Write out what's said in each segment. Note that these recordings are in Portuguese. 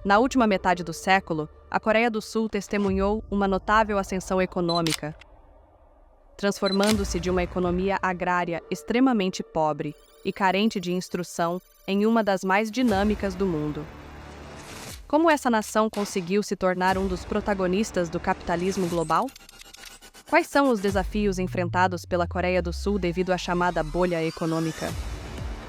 Na última metade do século, a Coreia do Sul testemunhou uma notável ascensão econômica, transformando-se de uma economia agrária extremamente pobre e carente de instrução em uma das mais dinâmicas do mundo. Como essa nação conseguiu se tornar um dos protagonistas do capitalismo global? Quais são os desafios enfrentados pela Coreia do Sul devido à chamada bolha econômica?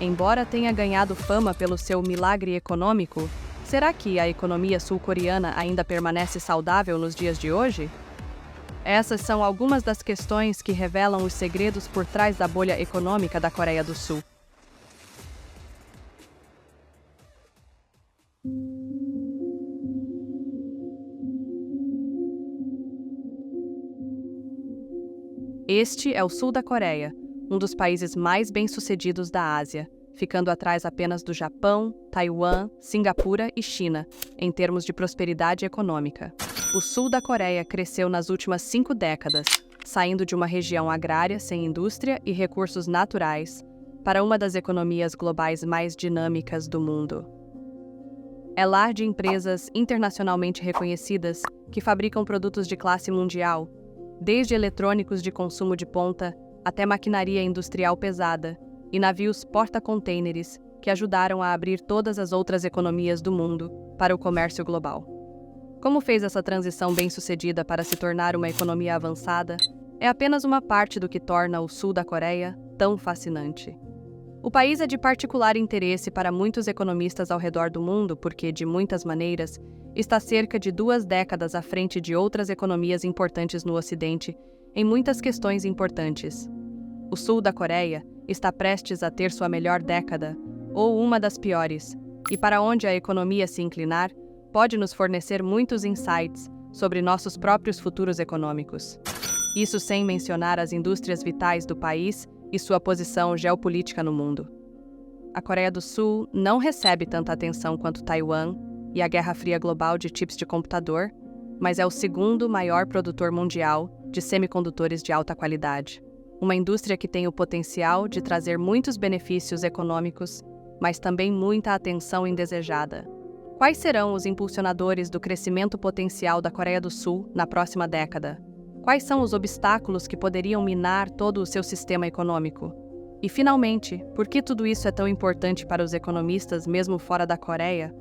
Embora tenha ganhado fama pelo seu milagre econômico, será que a economia sul-coreana ainda permanece saudável nos dias de hoje? Essas são algumas das questões que revelam os segredos por trás da bolha econômica da Coreia do Sul. Este é o sul da Coreia, um dos países mais bem-sucedidos da Ásia, ficando atrás apenas do Japão, Taiwan, Singapura e China, em termos de prosperidade econômica. O sul da Coreia cresceu nas últimas 5 décadas, saindo de uma região agrária sem indústria e recursos naturais para uma das economias globais mais dinâmicas do mundo. É lar de empresas internacionalmente reconhecidas que fabricam produtos de classe mundial, desde eletrônicos de consumo de ponta até maquinaria industrial pesada e navios porta-contêineres que ajudaram a abrir todas as outras economias do mundo para o comércio global. Como fez essa transição bem-sucedida para se tornar uma economia avançada, é apenas uma parte do que torna o sul da Coreia tão fascinante. O país é de particular interesse para muitos economistas ao redor do mundo porque, de muitas maneiras, está cerca de 2 décadas à frente de outras economias importantes no Ocidente em muitas questões importantes. O sul da Coreia está prestes a ter sua melhor década, ou uma das piores, e para onde a economia se inclinar, pode nos fornecer muitos insights sobre nossos próprios futuros econômicos. Isso sem mencionar as indústrias vitais do país e sua posição geopolítica no mundo. A Coreia do Sul não recebe tanta atenção quanto Taiwan e a Guerra Fria global de chips de computador, mas é o segundo maior produtor mundial de semicondutores de alta qualidade. Uma indústria que tem o potencial de trazer muitos benefícios econômicos, mas também muita atenção indesejada. Quais serão os impulsionadores do crescimento potencial da Coreia do Sul na próxima década? Quais são os obstáculos que poderiam minar todo o seu sistema econômico? E, finalmente, por que tudo isso é tão importante para os economistas mesmo fora da Coreia?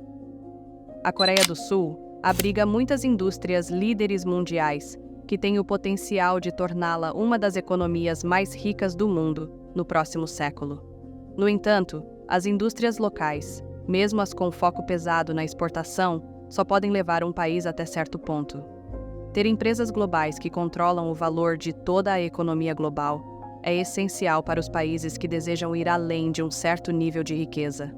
A Coreia do Sul abriga muitas indústrias líderes mundiais que têm o potencial de torná-la uma das economias mais ricas do mundo no próximo século. No entanto, as indústrias locais, mesmo as com foco pesado na exportação, só podem levar um país até certo ponto. Ter empresas globais que controlam o valor de toda a economia global é essencial para os países que desejam ir além de um certo nível de riqueza.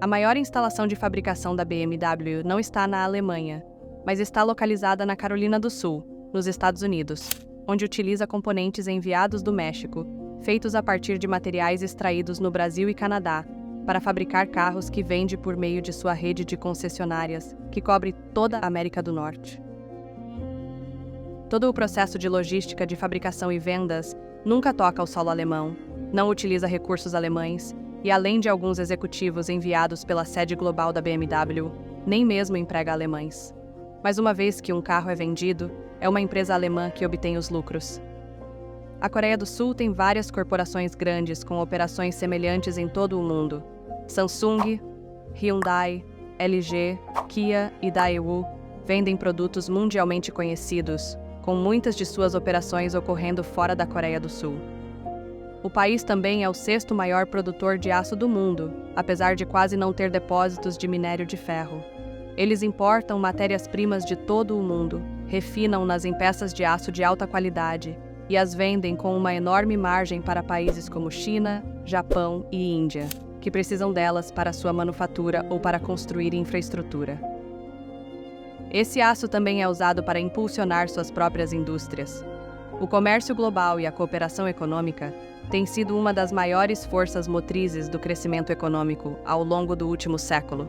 A maior instalação de fabricação da BMW não está na Alemanha, mas está localizada na Carolina do Sul, nos Estados Unidos, onde utiliza componentes enviados do México, feitos a partir de materiais extraídos no Brasil e Canadá, para fabricar carros que vende por meio de sua rede de concessionárias, que cobre toda a América do Norte. Todo o processo de logística de fabricação e vendas nunca toca o solo alemão, não utiliza recursos alemães e, além de alguns executivos enviados pela sede global da BMW, nem mesmo emprega alemães. Mas uma vez que um carro é vendido, é uma empresa alemã que obtém os lucros. A Coreia do Sul tem várias corporações grandes com operações semelhantes em todo o mundo. Samsung, Hyundai, LG, Kia e Daewoo vendem produtos mundialmente conhecidos, com muitas de suas operações ocorrendo fora da Coreia do Sul. O país também é o 6º maior produtor de aço do mundo, apesar de quase não ter depósitos de minério de ferro. Eles importam matérias-primas de todo o mundo, refinam-nas em peças de aço de alta qualidade e as vendem com uma enorme margem para países como China, Japão e Índia, que precisam delas para sua manufatura ou para construir infraestrutura. Esse aço também é usado para impulsionar suas próprias indústrias. O comércio global e a cooperação econômica têm sido uma das maiores forças motrizes do crescimento econômico ao longo do último século.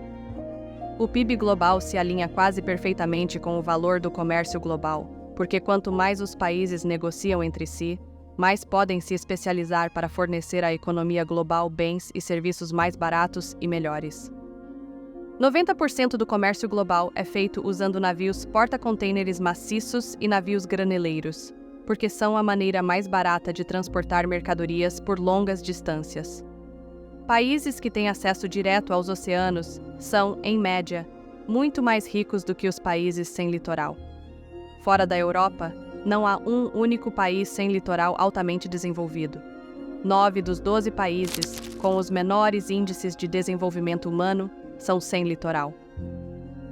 O PIB global se alinha quase perfeitamente com o valor do comércio global, porque quanto mais os países negociam entre si, mais podem se especializar para fornecer à economia global bens e serviços mais baratos e melhores. 90% do comércio global é feito usando navios porta-contêineres maciços e navios graneleiros, porque são a maneira mais barata de transportar mercadorias por longas distâncias. Países que têm acesso direto aos oceanos são, em média, muito mais ricos do que os países sem litoral. Fora da Europa, não há um único país sem litoral altamente desenvolvido. 9 dos 12 países, com os menores índices de desenvolvimento humano, são sem litoral.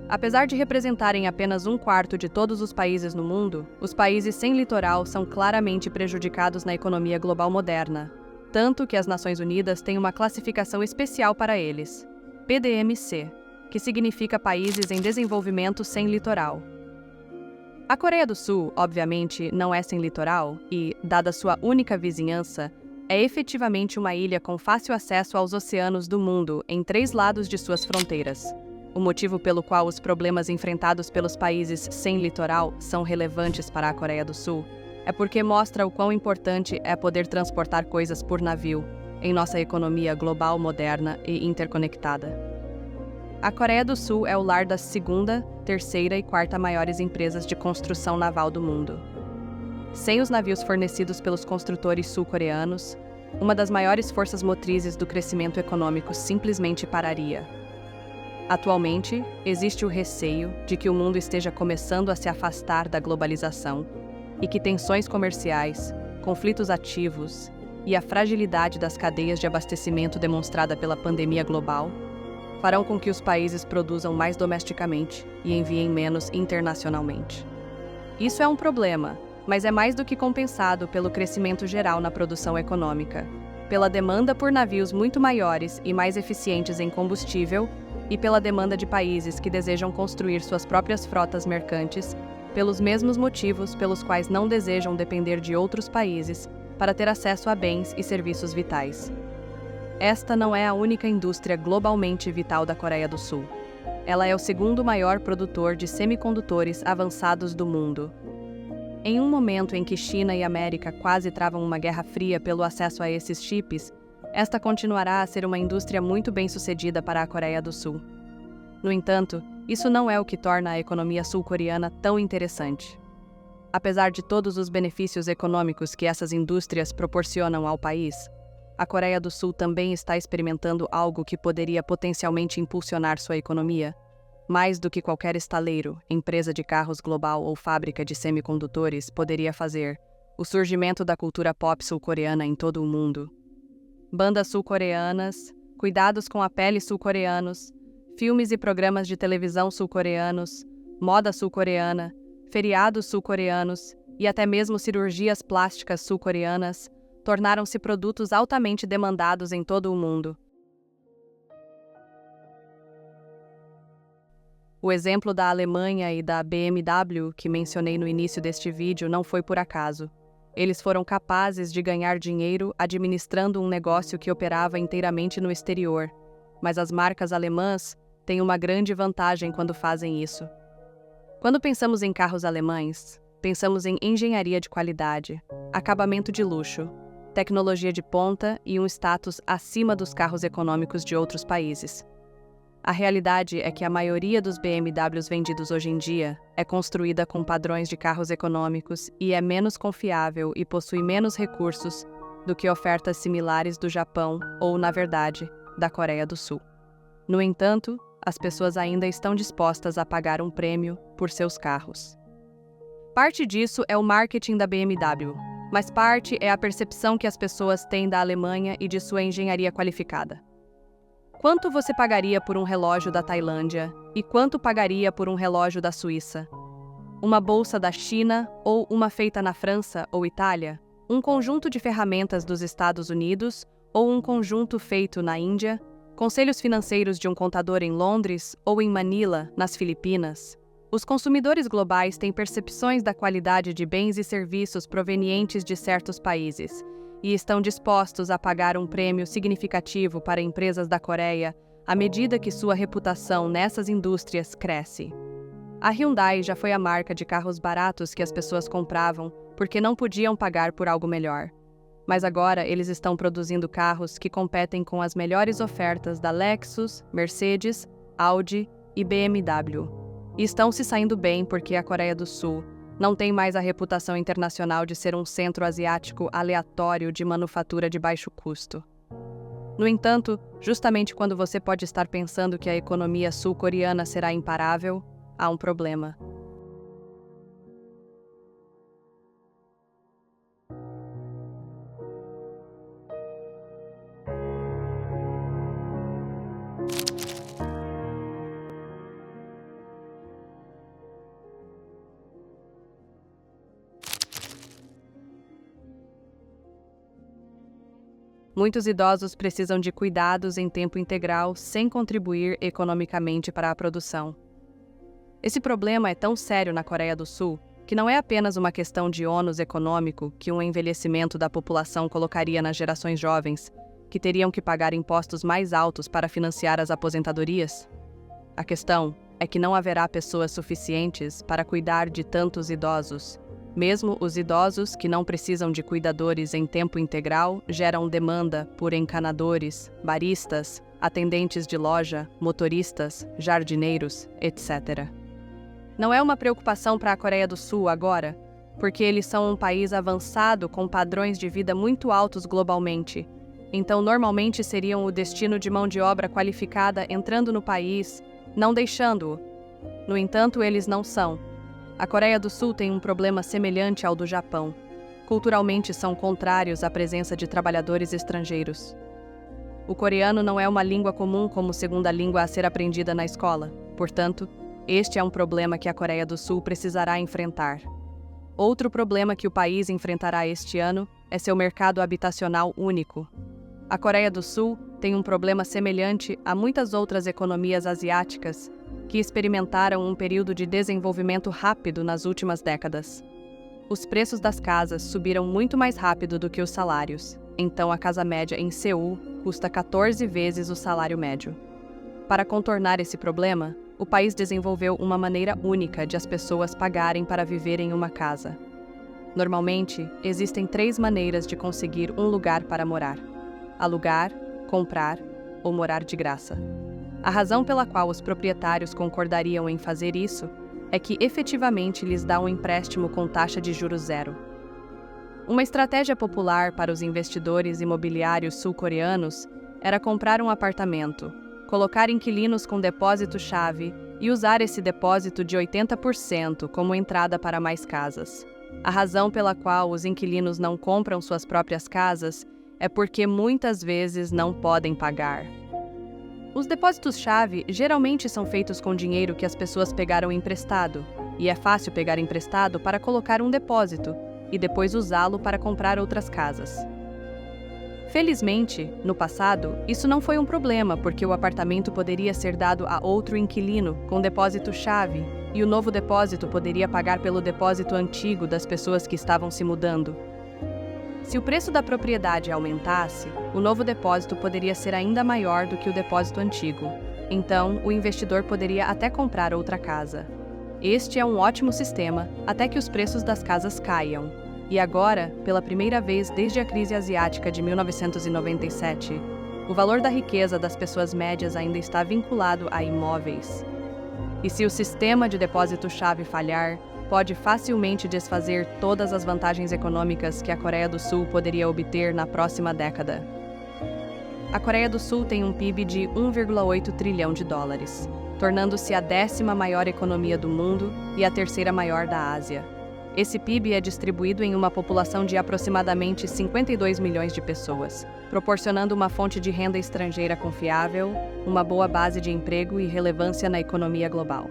Apesar de representarem apenas 1/4 de todos os países no mundo, os países sem litoral são claramente prejudicados na economia global moderna, tanto que as Nações Unidas têm uma classificação especial para eles, PDMC, que significa Países em Desenvolvimento Sem Litoral. A Coreia do Sul, obviamente, não é sem litoral e, dada sua única vizinhança, é efetivamente uma ilha com fácil acesso aos oceanos do mundo em 3 lados de suas fronteiras. O motivo pelo qual os problemas enfrentados pelos países sem litoral são relevantes para a Coreia do Sul é porque mostra o quão importante é poder transportar coisas por navio em nossa economia global moderna e interconectada. A Coreia do Sul é o lar das 2ª, 3ª e 4ª maiores empresas de construção naval do mundo. Sem os navios fornecidos pelos construtores sul-coreanos, uma das maiores forças motrizes do crescimento econômico simplesmente pararia. Atualmente, existe o receio de que o mundo esteja começando a se afastar da globalização e que tensões comerciais, conflitos ativos e a fragilidade das cadeias de abastecimento demonstrada pela pandemia global farão com que os países produzam mais domesticamente e enviem menos internacionalmente. Isso é um problema, mas é mais do que compensado pelo crescimento geral na produção econômica, pela demanda por navios muito maiores e mais eficientes em combustível e pela demanda de países que desejam construir suas próprias frotas mercantes, pelos mesmos motivos pelos quais não desejam depender de outros países para ter acesso a bens e serviços vitais. Esta não é a única indústria globalmente vital da Coreia do Sul. Ela é o 2º maior produtor de semicondutores avançados do mundo. Em um momento em que China e América quase travam uma guerra fria pelo acesso a esses chips, esta continuará a ser uma indústria muito bem-sucedida para a Coreia do Sul. No entanto, isso não é o que torna a economia sul-coreana tão interessante. Apesar de todos os benefícios econômicos que essas indústrias proporcionam ao país, a Coreia do Sul também está experimentando algo que poderia potencialmente impulsionar sua economia, mais do que qualquer estaleiro, empresa de carros global ou fábrica de semicondutores poderia fazer: o surgimento da cultura pop sul-coreana em todo o mundo. Bandas sul-coreanas, cuidados com a pele sul-coreanos, filmes e programas de televisão sul-coreanos, moda sul-coreana, feriados sul-coreanos e até mesmo cirurgias plásticas sul-coreanas tornaram-se produtos altamente demandados em todo o mundo. O exemplo da Alemanha e da BMW que mencionei no início deste vídeo não foi por acaso. Eles foram capazes de ganhar dinheiro administrando um negócio que operava inteiramente no exterior, mas as marcas alemãs têm uma grande vantagem quando fazem isso. Quando pensamos em carros alemães, pensamos em engenharia de qualidade, acabamento de luxo, tecnologia de ponta e um status acima dos carros econômicos de outros países. A realidade é que a maioria dos BMWs vendidos hoje em dia é construída com padrões de carros econômicos e é menos confiável e possui menos recursos do que ofertas similares do Japão ou, na verdade, da Coreia do Sul. No entanto, as pessoas ainda estão dispostas a pagar um prêmio por seus carros. Parte disso é o marketing da BMW, mas parte é a percepção que as pessoas têm da Alemanha e de sua engenharia qualificada. Quanto você pagaria por um relógio da Tailândia e quanto pagaria por um relógio da Suíça? Uma bolsa da China ou uma feita na França ou Itália? Um conjunto de ferramentas dos Estados Unidos ou um conjunto feito na Índia? Conselhos financeiros de um contador em Londres ou em Manila, nas Filipinas? Os consumidores globais têm percepções da qualidade de bens e serviços provenientes de certos países e estão dispostos a pagar um prêmio significativo para empresas da Coreia à medida que sua reputação nessas indústrias cresce. A Hyundai já foi a marca de carros baratos que as pessoas compravam porque não podiam pagar por algo melhor. Mas agora eles estão produzindo carros que competem com as melhores ofertas da Lexus, Mercedes, Audi e BMW. E estão se saindo bem porque a Coreia do Sul não tem mais a reputação internacional de ser um centro asiático aleatório de manufatura de baixo custo. No entanto, justamente quando você pode estar pensando que a economia sul-coreana será imparável, há um problema. Muitos idosos precisam de cuidados em tempo integral sem contribuir economicamente para a produção. Esse problema é tão sério na Coreia do Sul que não é apenas uma questão de ônus econômico que um envelhecimento da população colocaria nas gerações jovens, que teriam que pagar impostos mais altos para financiar as aposentadorias. A questão é que não haverá pessoas suficientes para cuidar de tantos idosos. Mesmo os idosos que não precisam de cuidadores em tempo integral geram demanda por encanadores, baristas, atendentes de loja, motoristas, jardineiros, etc. Não é uma preocupação para a Coreia do Sul agora, porque eles são um país avançado com padrões de vida muito altos globalmente. Então, normalmente seriam o destino de mão de obra qualificada entrando no país, não deixando-o. No entanto, eles não são. A Coreia do Sul tem um problema semelhante ao do Japão. Culturalmente são contrários à presença de trabalhadores estrangeiros. O coreano não é uma língua comum como segunda língua a ser aprendida na escola. Portanto, este é um problema que a Coreia do Sul precisará enfrentar. Outro problema que o país enfrentará este ano é seu mercado habitacional único. A Coreia do Sul tem um problema semelhante a muitas outras economias asiáticas que experimentaram um período de desenvolvimento rápido nas últimas décadas. Os preços das casas subiram muito mais rápido do que os salários, então a casa média em Seul custa 14 vezes o salário médio. Para contornar esse problema, o país desenvolveu uma maneira única de as pessoas pagarem para viver em uma casa. Normalmente, existem 3 maneiras de conseguir um lugar para morar: alugar, comprar ou morar de graça. A razão pela qual os proprietários concordariam em fazer isso é que efetivamente lhes dá um empréstimo com taxa de juros zero. Uma estratégia popular para os investidores imobiliários sul-coreanos era comprar um apartamento, colocar inquilinos com depósito-chave e usar esse depósito de 80% como entrada para mais casas. A razão pela qual os inquilinos não compram suas próprias casas é porque muitas vezes não podem pagar. Os depósitos-chave geralmente são feitos com dinheiro que as pessoas pegaram emprestado, e é fácil pegar emprestado para colocar um depósito e depois usá-lo para comprar outras casas. Felizmente, no passado, isso não foi um problema porque o apartamento poderia ser dado a outro inquilino com depósito-chave e o novo depósito poderia pagar pelo depósito antigo das pessoas que estavam se mudando. Se o preço da propriedade aumentasse, o novo depósito poderia ser ainda maior do que o depósito antigo. Então, o investidor poderia até comprar outra casa. Este é um ótimo sistema, até que os preços das casas caiam. E agora, pela primeira vez desde a crise asiática de 1997, o valor da riqueza das pessoas médias ainda está vinculado a imóveis. E se o sistema de depósito-chave falhar, pode facilmente desfazer todas as vantagens econômicas que a Coreia do Sul poderia obter na próxima década. A Coreia do Sul tem um PIB de 1,8 trilhão de dólares, tornando-se a 10ª maior economia do mundo e a 3ª maior da Ásia. Esse PIB é distribuído em uma população de aproximadamente 52 milhões de pessoas, proporcionando uma fonte de renda estrangeira confiável, uma boa base de emprego e relevância na economia global.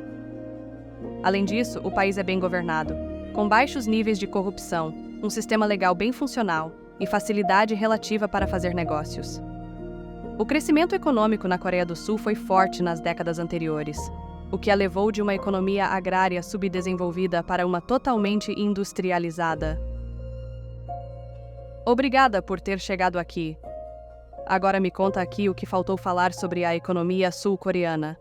Além disso, o país é bem governado, com baixos níveis de corrupção, um sistema legal bem funcional e facilidade relativa para fazer negócios. O crescimento econômico na Coreia do Sul foi forte nas décadas anteriores, o que a levou de uma economia agrária subdesenvolvida para uma totalmente industrializada. Obrigada por ter chegado aqui. Agora me conta aqui o que faltou falar sobre a economia sul-coreana.